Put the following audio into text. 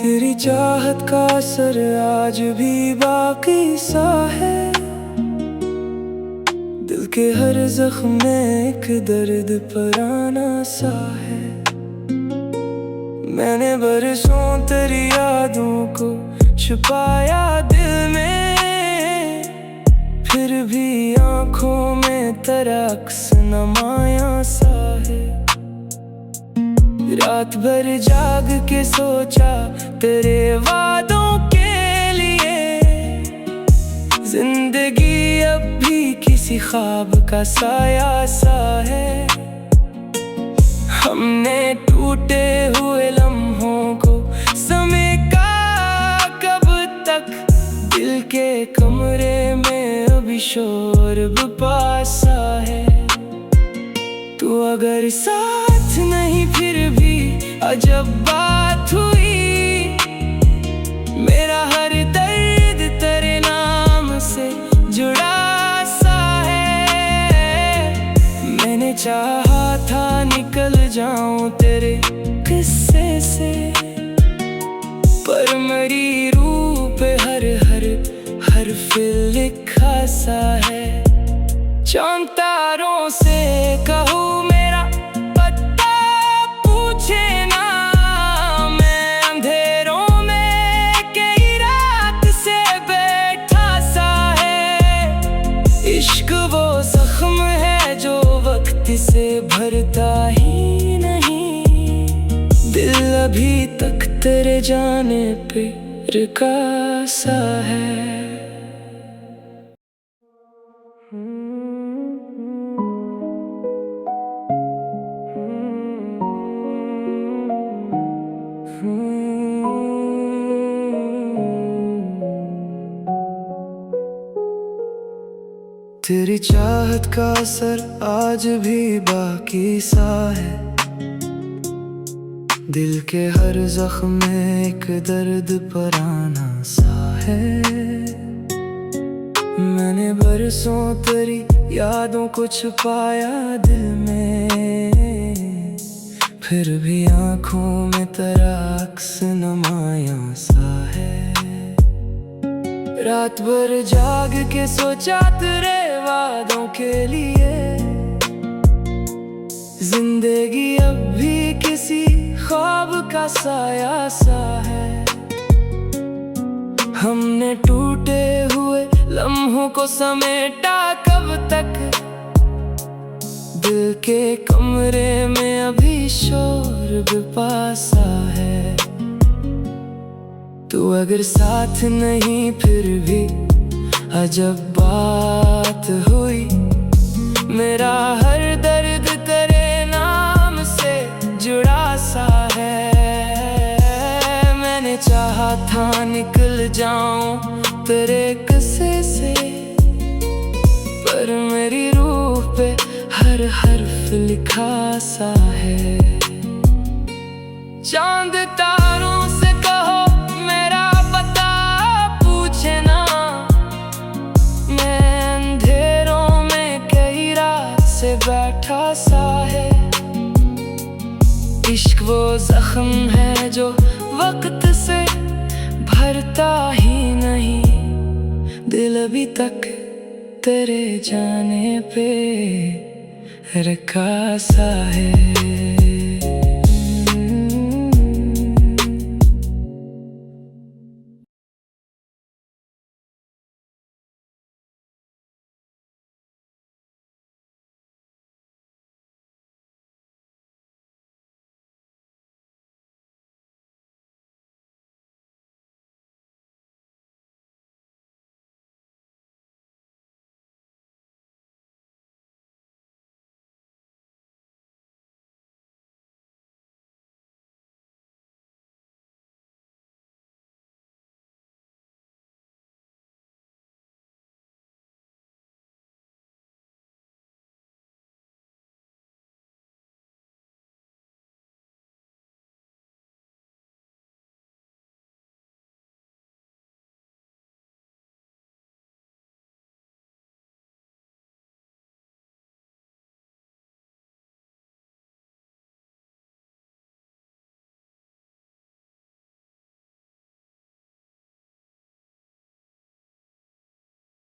तेरी चाहत का असर आज भी बाकी सा है। दिल के हर जख्म में एक दर्द पुराना सा है। मैंने बरसों तेरी यादों को छुपाया दिल में, फिर भी आंखों में तेरा अक्स नमाया सा है। रात भर जाग के सोचा तेरे वादों के लिए, जिंदगी अब भी किसी ख्वाब का साया सा है। हमने टूटे हुए लम्हों को समेटा कब तक, दिल के कमरे में अभी शोर पासा है। तू अगर साथ नहीं फिर भी अजब बात हुई, मेरा हर दर्द तेरे नाम से जुड़ा सा है। मैंने चाहा था निकल जाऊं तेरे किस्से से, पर मेरी रूह पे हर हर्फ लिखा सा है। चांद तारों से कहूँ मेरा पता पूछे ना, मैं अंधेरों में कई रात से बैठा सा है। इश्क वो जख्म है जो वक्त से भरता ही नहीं, दिल अभी तक तेरे जाने पे रुका सा है। तेरी चाहत का असर आज भी बाकी सा है। दिल के हर जख्म में एक दर्द पुराना सा है। मैंने बरसों तेरी यादों को छुपाया दिल में, फिर भी आंखों में तेरा अक्स नमाया सा है। रात भर जाग के सोचा तेरे वादों के लिए, जिंदगी अब भी किसी ख्वाब का साया सा है। हमने टूटे हुए लम्हों को समेटा कब तक, दिल के कमरे में अभी शोर बेपासा है। तू अगर साथ नहीं फिर भी अजब बात हुई, मेरा हर दर्द तेरे नाम से जुड़ा सा है। मैंने चाहा था निकल जाऊं तेरे किस्से से, पर मेरी रूह पे हर हर्फ लिखा सा है। चांद तारों से कहो मेरा पता पूछे ना, मैं अंधेरों में कई रात से बैठा सा है। इश्क वो जख्म है जो वक्त से भरता ही नहीं, दिल अभी तक तेरे जाने पे रखा सा है।